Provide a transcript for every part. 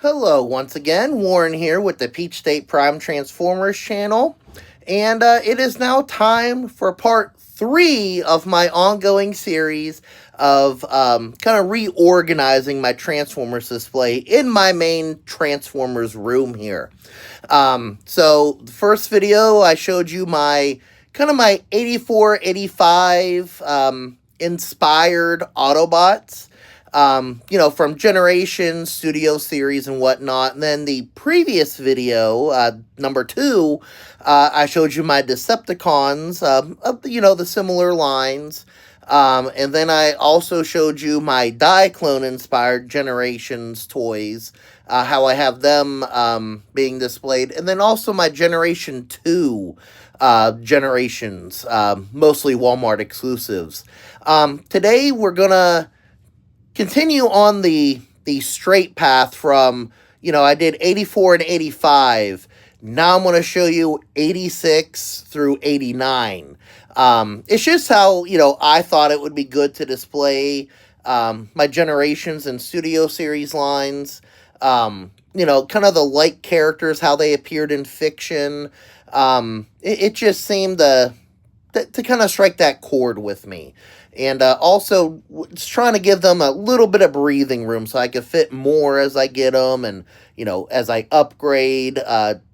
Hello once again, Warren here with the Peach State Prime Transformers channel, and it is now time for part 3 of my ongoing series of kind of reorganizing my Transformers display in my main Transformers room here. So the first video I showed you my 84, 85 inspired Autobots. From Generation, Studio Series, and whatnot. And then the previous video, number 2, I showed you my Decepticons, the similar lines. And then I also showed you my Diaclone-inspired Generations toys, how I have them being displayed. And then also my Generation 2 Generations, mostly Walmart exclusives. Today we're going to continue on the straight path from, I did 84 and 85. Now I'm going to show you 86 through 89. It's just how, I thought it would be good to display my Generations and Studio Series lines. Kind of the like characters, how they appeared in fiction. It just seemed to kind of strike that chord with me. And also, it's trying to give them a little bit of breathing room so I can fit more as I get them and, as I upgrade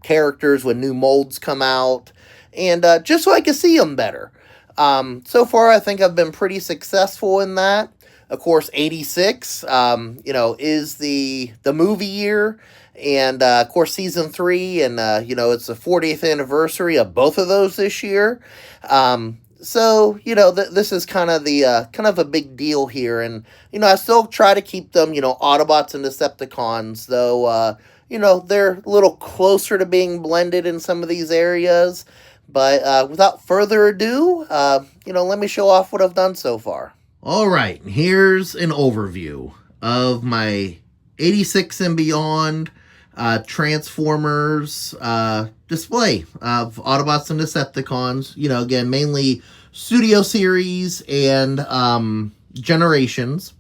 characters when new molds come out. And just so I can see them better. So far, I think I've been pretty successful in that. Of course, 86, is the movie year. And, of course, Season 3, and, it's the 40th anniversary of both of those this year. So, this is kind of the, kind of a big deal here. And, I still try to keep them, Autobots and Decepticons, though, they're a little closer to being blended in some of these areas. But, without further ado, let me show off what I've done so far. All right, here's an overview of my 86 and beyond Transformers display of Autobots and Decepticons. Again, mainly Studio Series and Generations.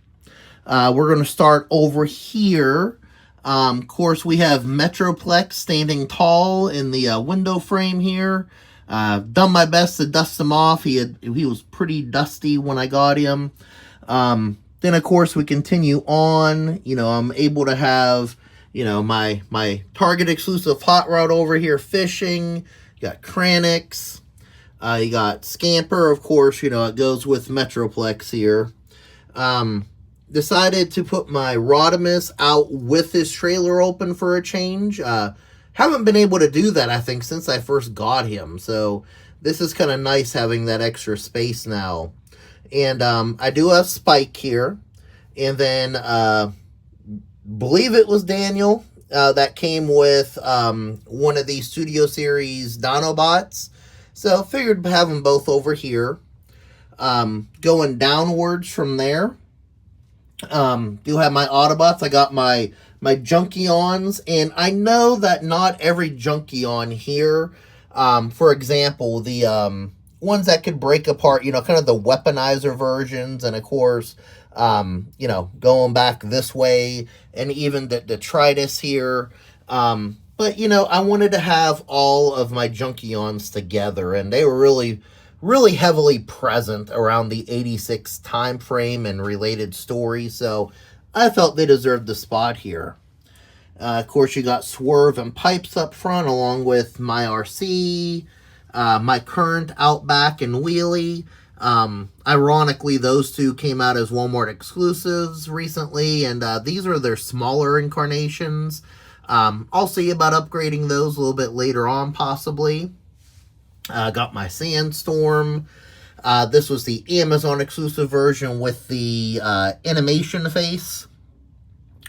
We're going to start over here. Of course, we have Metroplex standing tall in the window frame here. Done my best to dust him off. He was pretty dusty when I got him. Then, of course, we continue on. I'm able to have my Target exclusive hot rod over here fishing. You got Kranix. You got Scamper, of course, it goes with Metroplex here. Decided to put my Rodimus out with his trailer open for a change. Haven't been able to do that, I think, since I first got him. So this is kind of nice having that extra space now. And I do have Spike here. And then believe it was Daniel that came with one of these Studio Series Dinobots. So figured to have them both over here. Going downwards from there, do have my Autobots. I got my Junkions, and I know that not every Junkion here, for example, the ones that could break apart, kind of the weaponizer versions, and of course, going back this way, and even the detritus here. But, I wanted to have all of my Junkions together, and they were really, really heavily present around the 86 time frame and related story, so I felt they deserved the spot here. Of course, you got Swerve and Pipes up front, along with my RC, my Current, Outback, and Wheelie. Ironically, those two came out as Walmart exclusives recently, and these are their smaller incarnations. I'll see about upgrading those a little bit later on, possibly. Got my Sandstorm. This was the Amazon exclusive version with the animation face.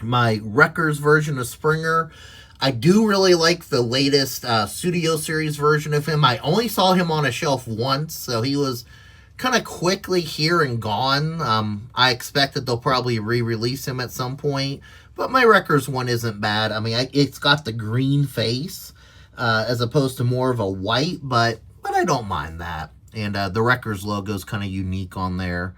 My Wreckers version of Springer. I do really like the latest Studio Series version of him. I only saw him on a shelf once, so he was kind of quickly here and gone. I expect that they'll probably re-release him at some point, but my Wreckers one isn't bad. I mean, it's got the green face as opposed to more of a white, but I don't mind that. And the Wreckers logo is kind of unique on there.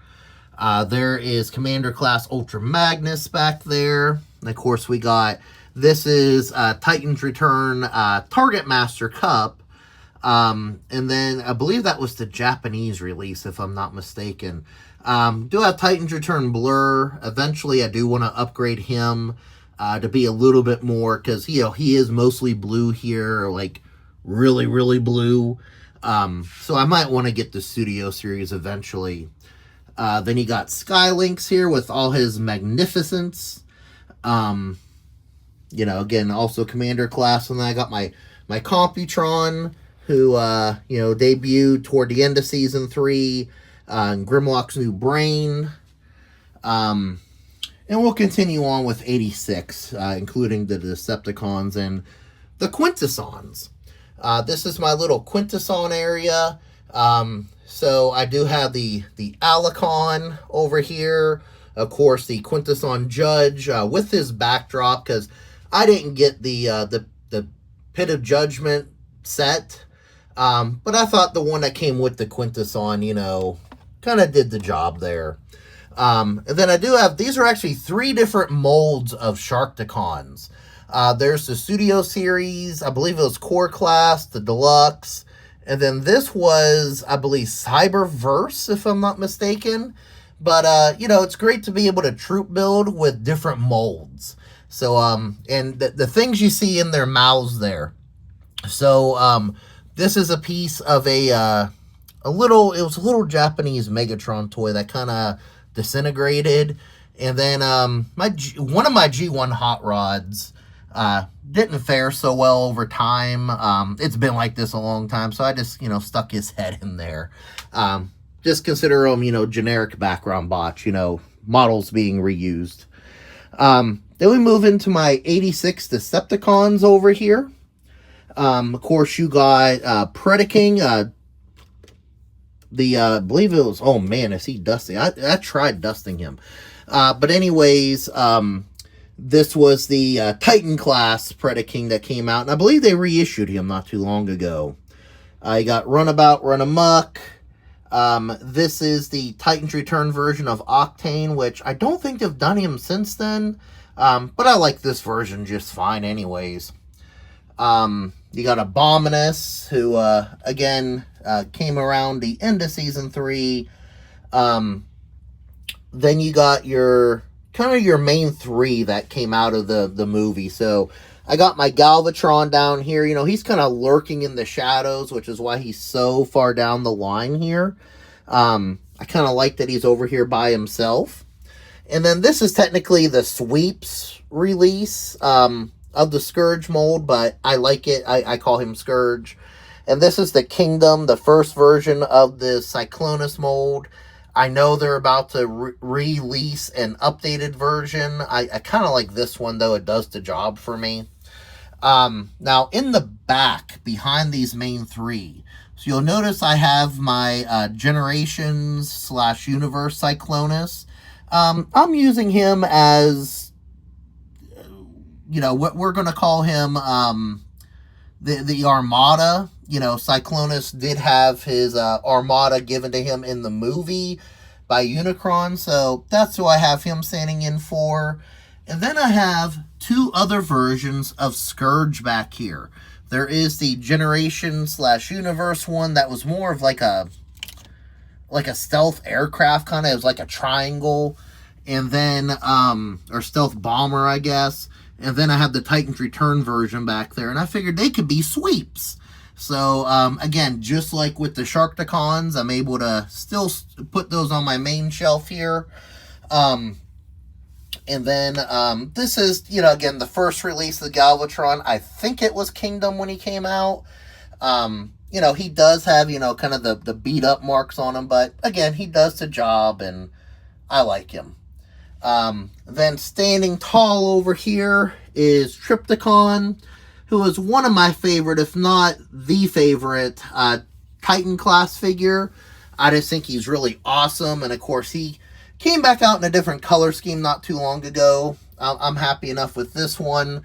There is Commander Class Ultra Magnus back there. And of course, we got This is Titan's Return Targetmaster Cup. And then I believe that was the Japanese release, if I'm not mistaken. Do have Titan's Return Blur. Eventually, I do want to upgrade him to be a little bit more, because, you know, he is mostly blue here, like really, really blue. So I might want to get the Studio Series eventually. Then you got Skylynx here with all his magnificence. You know, again, also Commander class. And then I got my Computron, who, you know, debuted toward the end of Season 3. Grimlock's New Brain. And we'll continue on with 86, including the Decepticons and the Quintessons. This is my little Quintesson area. So I do have the Alicon over here. Of course, the Quintesson Judge with his backdrop, because I didn't get the Pit of Judgment set. But I thought the one that came with the Quintesson, you know, kind of did the job there. And then I do have, these are actually 3 different molds of Sharkticons. There's the Studio Series, I believe it was Core Class, the Deluxe, and then this was, I believe, Cyberverse, if I'm not mistaken. But, you know, it's great to be able to troop build with different molds. So, and the things you see in their mouths there. So, this is a piece of it was a little Japanese Megatron toy that kind of disintegrated. And then, one of my G1 Hot Rods, didn't fare so well over time. It's been like this a long time, so I just, you know, stuck his head in there. Just consider them, you know, generic background bots, you know, models being reused. Then we move into my 86 Decepticons over here. Of course, you got Predaking, I believe it was, oh man, is he dusty? I tried dusting him. But anyways, this was the Titan class Predaking that came out, and I believe they reissued him not too long ago. You got Runabout, Run Amok. This is the Titan's Return version of Octane, which I don't think they've done him since then. But I like this version just fine anyways. You got Abominus, who, again, came around the end of Season 3. Then you got your main 3 that came out of the movie. So I got my Galvatron down here. You know, he's kind of lurking in the shadows, which is why he's so far down the line here. I kind of like that he's over here by himself. And then this is technically the Sweeps release of the Scourge mold, but I like it. I call him Scourge. And this is the Kingdom, the first version of the Cyclonus mold. I know they're about to release an updated version. I kind of like this one, though. It does the job for me. Now, in the back, behind these main 3, so you'll notice I have my Generations/Universe Cyclonus. I'm using him as, you know, what we're going to call him the Armada. You know, Cyclonus did have his Armada given to him in the movie by Unicron, so that's who I have him standing in for. And then I have 2 other versions of Scourge back here. There is the Generation/Universe one that was more of like a stealth aircraft kind of. It was like a triangle, and then or stealth bomber, I guess. And then I have the Titan's Return version back there, and I figured they could be sweeps. So, again, just like with the Sharkticons, I'm able to still put those on my main shelf here. And then, this is, you know, again, the first release of the Galvatron. I think it was Kingdom when he came out. You know, he does have, you know, kind of the beat-up marks on him, but, again, he does the job, and I like him. Then standing tall over here is Trypticon, who is one of my favorite, if not the favorite, Titan class figure. I just think he's really awesome, and of course he came back out in a different color scheme not too long ago. I'm happy enough with this one.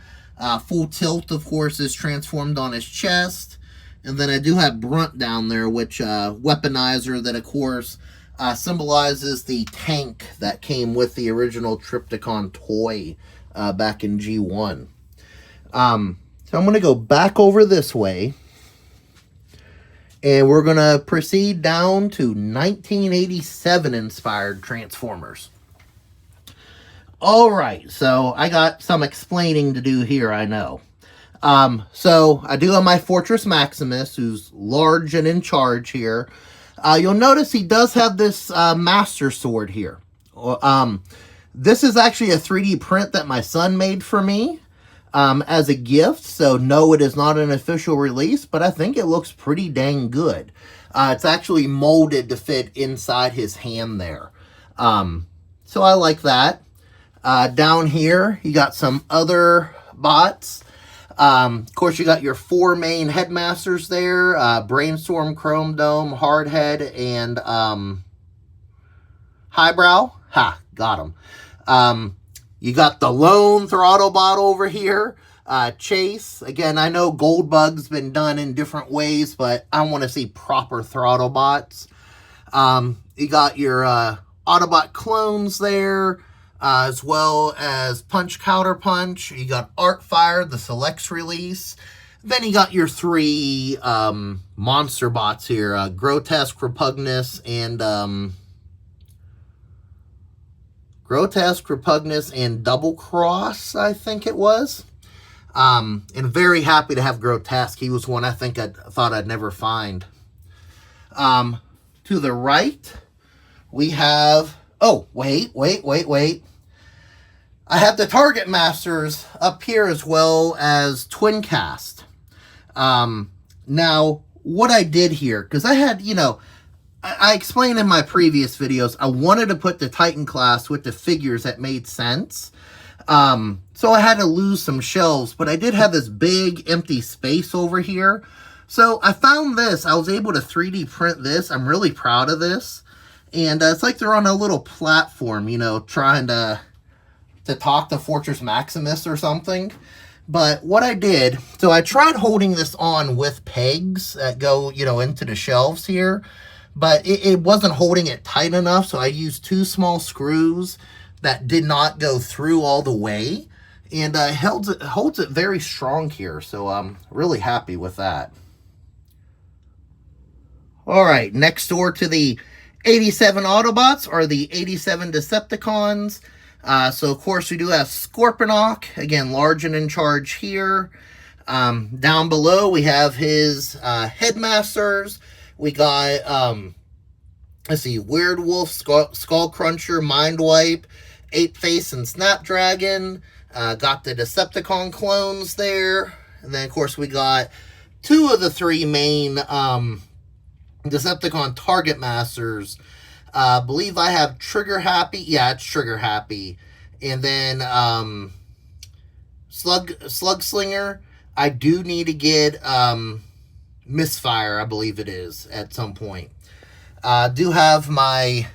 Full Tilt, of course, is transformed on his chest. And then I do have Brunt down there, which Weaponizer, that of course symbolizes the tank that came with the original Trypticon toy back in G1. So I'm going to go back over this way. And we're going to proceed down to 1987 inspired Transformers. All right, so I got some explaining to do here, I know. So I do have my Fortress Maximus, who's large and in charge here. You'll notice he does have this Master Sword here. This is actually a 3D print that my son made for me as a gift. So no, it is not an official release, but I think it looks pretty dang good. It's actually molded to fit inside his hand there. So I like that. Down here, you got some other bots. Of course, you got your 4 main Headmasters there. Brainstorm, Chrome Dome, Hardhead, and Highbrow. Ha, got him. You got the lone Autobot over here. Chase. Again, I know Goldbug's been done in different ways, but I want to see proper Autobots. You got your Autobot clones there. As well as Punch Counterpunch. You got Artfire, the Selects release. Then you got your 3 monster bots here. Grotesque, Repugnus, and Double Cross, I think it was. And very happy to have Grotesque. He was one I thought I'd never find. To the right, we have... Oh, wait. I have the Targetmasters up here as well as Twincast. Now, what I did here, because I had, I explained in my previous videos, I wanted to put the Titan class with the figures that made sense. So I had to lose some shelves, but I did have this big empty space over here. So I found this. I was able to 3D print this. I'm really proud of this. And it's like they're on a little platform, trying to talk to Fortress Maximus or something. But what I did, so I tried holding this on with pegs that go, into the shelves here. But it wasn't holding it tight enough, so I used 2 small screws that did not go through all the way. And holds it very strong here, so I'm really happy with that. All right, next door to the 87 Autobots are the 87 Decepticons. So, of course, we do have Scorponok, again, large and in charge here. Down below, we have his Headmasters. We got, let's see, Weird Wolf, Skull Cruncher, Mindwipe, Ape Face, and Snapdragon. Got the Decepticon clones there. And then, of course, we got 2 of the 3 main Decepticon Targetmasters. Believe I have Trigger Happy. Yeah, it's Trigger Happy. And then Slug Slinger. I do need to get Misfire, I believe it is, at some point. Do have my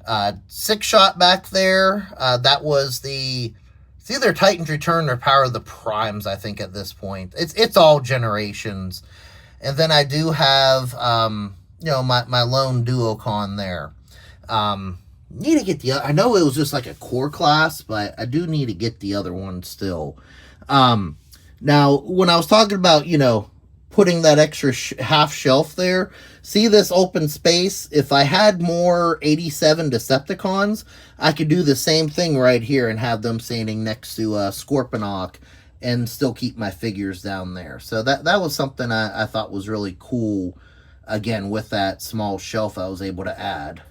6-shot back there. That was it's either Titan's Return or Power of the Primes, I think, at this point. It's all generations. And then I do have, my lone Duocon there. Need to get the other. I know it was just like a core class, but I do need to get the other one still. Now, when I was talking about, putting that extra half shelf there, see this open space? If I had more 87 Decepticons, I could do the same thing right here and have them standing next to Scorponok and still keep my figures down there. So that was something I thought was really cool. Again, with that small shelf I was able to add.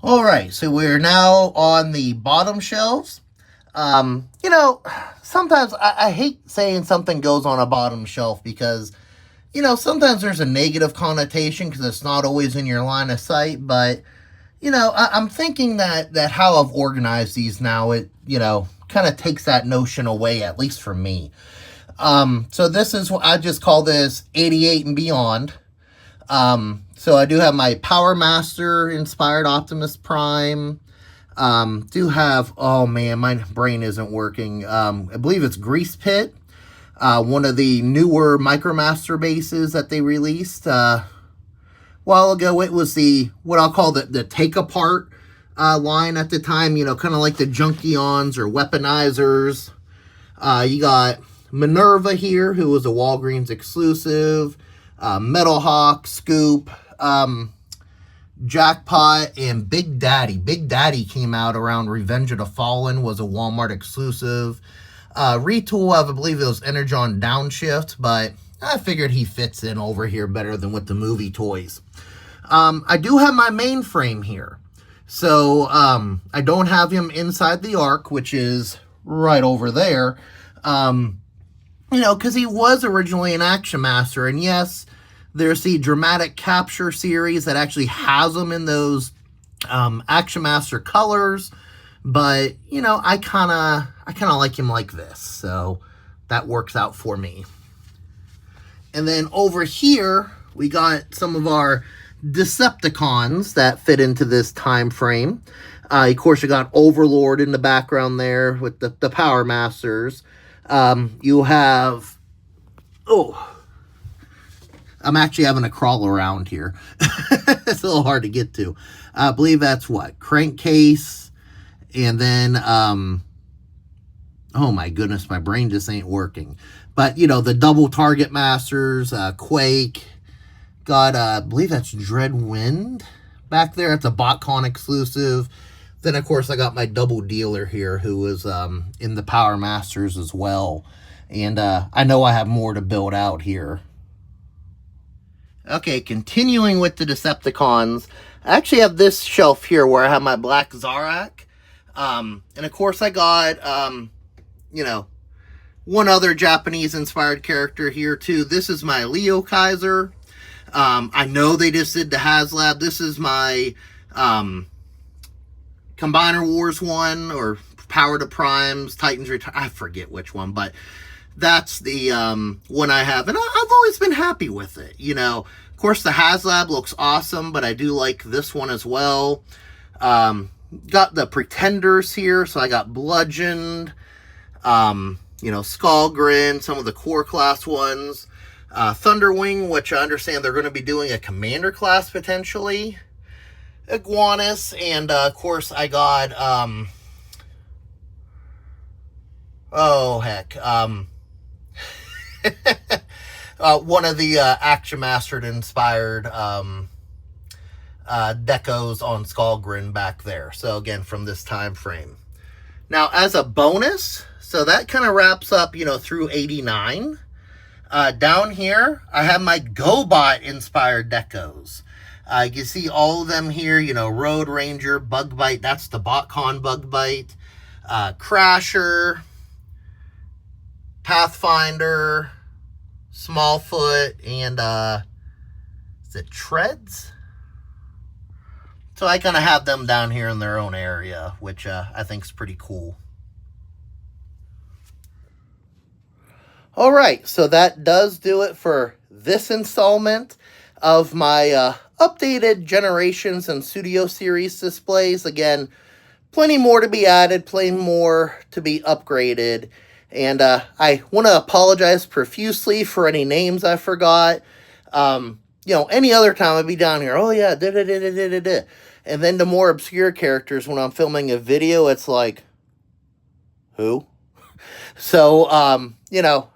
All right, so we're now on the bottom shelves. Sometimes I hate saying something goes on a bottom shelf because, sometimes there's a negative connotation because it's not always in your line of sight. But, I'm thinking that how I've organized these now, it, kind of takes that notion away, at least for me. So this is what I just call this 88 and beyond. So I do have my Powermaster inspired Optimus Prime. Do have, oh man, my brain isn't working. I believe it's Grease Pit. One of the newer Micromaster bases that they released a while ago. It was what I'll call the take apart line at the time, kind of like the Junkions or Weaponizers. You got Minerva here, who was a Walgreens exclusive, Metal Hawk, Scoop, Jackpot, and Big Daddy. Big Daddy came out around Revenge of the Fallen, was a Walmart exclusive. Retool of, I believe it was Energon Downshift, but I figured he fits in over here better than with the movie toys. I do have my mainframe here. So, I don't have him inside the Ark, which is right over there. You know, because he was originally an Action Master, and yes, there's the Dramatic Capture series that actually has them in those Action Master colors, but, you know, I kind of like him like this, so that works out for me. And then over here, we got some of our Decepticons that fit into this time frame. Of course, you got Overlord in the background there with the Powermasters. You have... Oh, I'm actually having to crawl around here. It's a little hard to get to. I believe that's what? Crankcase. And then, oh my goodness, my brain just ain't working. But, you know, the double Targetmasters, Quake. Got, I believe that's Dreadwind back there. It's a BotCon exclusive. Then, of course, I got my double dealer here who was in the Powermasters as well. And I know I have more to build out here. Okay, continuing with the Decepticons, I actually have this shelf here where I have my Black Zarak. And of course I got, you know, one other Japanese-inspired character here too. This is my Liokaiser. I know they just did the HasLab. This is my Combiner Wars one, or Power to Primes, Titans Return. I forget which one, but that's the one I have, and I've always been happy with it. You know, of course, the HasLab looks awesome, but I do like this one as well. Got the Pretenders here, so I got Bludgeoned, you know, Skullgrin, some of the core class ones. Thunderwing, which I understand they're going to be doing a commander class potentially. Iguanus, and of course I got, oh heck, one of the Action Master inspired decos on Skullgrin back there. So again, from this time frame. Now, as a bonus, so that kind of wraps up, you know, through 89. Down here, I have my GoBot-Inspired decos. You can see all of them here, you know, Road Ranger, Bug Bite, that's the BotCon Bug Bite, Crasher, Pathfinder, Smallfoot, and, is it Treads? So I kind of have them down here in their own area, which I think is pretty cool. All right, so that does do it for this installment of my updated Generations and Studio Series displays. Again, plenty more to be added, plenty more to be upgraded. And I want to apologize profusely for any names I forgot. You know, any other time I'd be down here, oh yeah, da-da-da-da-da-da-da. And then the more obscure characters, when I'm filming a video, it's like, who? So, you know,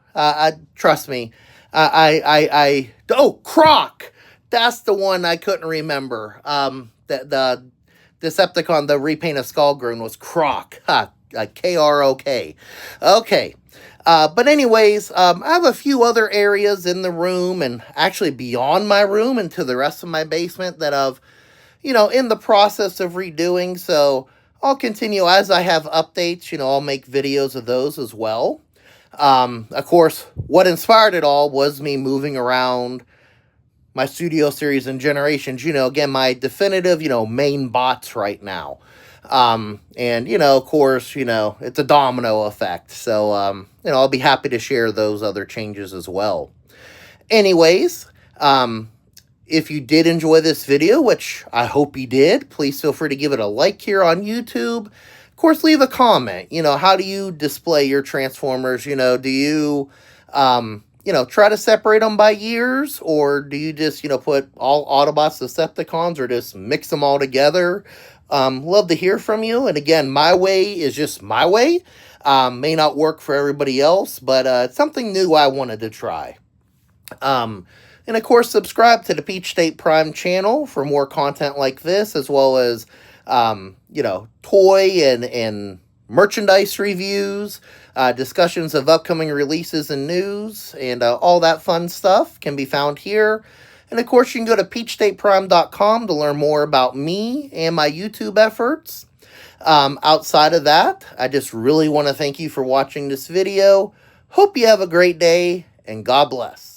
trust me, oh, Croc! That's the one I couldn't remember. The Decepticon, the repaint of Skullgrin was Croc. K-R-O-K. Okay. But anyways, I have a few other areas in the room and actually beyond my room into the rest of my basement that I've, you know, in the process of redoing. So I'll continue as I have updates. You know, I'll make videos of those as well. Of course, what inspired it all was me moving around my Studio Series and Generations. You know, again, my definitive, you know, main bots right now. And, you know, of course, you know, it's a domino effect. So, you know, I'll be happy to share those other changes as well. Anyways, if you did enjoy this video, which I hope you did, please feel free to give it a like here on YouTube. Of course, leave a comment. You know, how do you display your Transformers? You know, do you, try to separate them by years, or do you just, put all Autobots, Decepticons, or just mix them all together? Love to hear from you. And again, my way is just my way. May not work for everybody else, but it's something new I wanted to try. And of course, subscribe to the Peach State Prime channel for more content like this, as well as, toy and merchandise reviews, discussions of upcoming releases and news, and all that fun stuff can be found here. And of course, you can go to peachstateprime.com to learn more about me and my YouTube efforts. Outside of that, I just really want to thank you for watching this video. Hope you have a great day, and God bless.